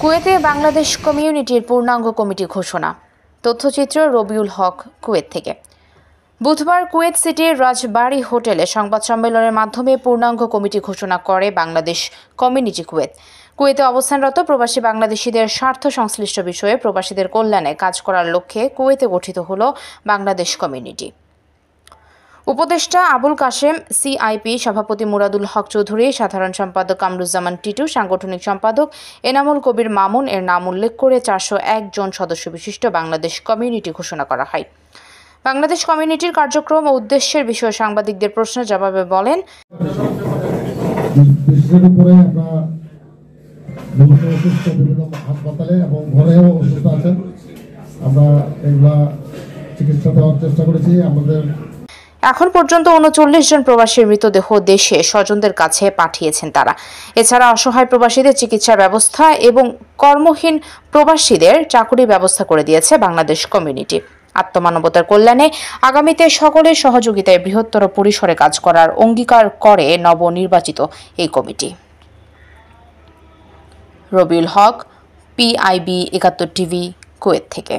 কুয়েতে বাংলাদেশ কমিউনিটির পূর্ণাঙ্গ কমিটি ঘোষণা। তথ্যচিত্র রবিউল হক, কুয়েত থেকে। বুধবার কুয়েত সিটির রাজবাড়ী হোটেলে সংবাদ সম্মেলনের মাধ্যমে পূর্ণাঙ্গ কমিটি ঘোষণা করে বাংলাদেশ কমিউনিটি কুয়েত। কুয়েতে অবস্থানরত প্রবাসী বাংলাদেশিদের স্বার্থ সংশ্লিষ্ট বিষয়ে প্রবাসীদের কল্যাণে কাজ করার লক্ষ্যে কুয়েতে গঠিত হল বাংলাদেশ কমিউনিটি। উপদেষ্টা আবুল কাশেম, সিআইপি সভাপতি মুরাদুল হক চৌধুরী, সাধারণ সম্পাদক কামরুজ্জামান টিটু, সাংগঠনিক সম্পাদক এনামুল কবির মামুন এর নাম উল্লেখ করে 401 জন সদস্য বিশিষ্ট বাংলাদেশ কমিউনিটি ঘোষণা করা হয়। বাংলাদেশ কমিউনিটির কার্যক্রম ও উদ্দেশ্যের বিষয়ে সাংবাদিকদের প্রশ্নের জবাবে বলেন, এখন পর্যন্ত 39 জন প্রবাসীর মৃতদেহ দেশে স্বজনদের কাছে পাঠিয়েছেন তারা। এছাড়া অসহায় প্রবাসীদের চিকিৎসা ব্যবস্থা এবং কর্মহীন প্রবাসীদের চাকরির ব্যবস্থা করে দিয়েছে বাংলাদেশ কমিউনিটি। আত্মমানবতার কল্যাণে আগামীতে সকলের সহযোগিতায় বৃহত্তর পরিসরে কাজ করার অঙ্গীকার করে নবনির্বাচিত এই কমিটি। রবিউল হক, PIB 71 টিভি, কুয়েত থেকে।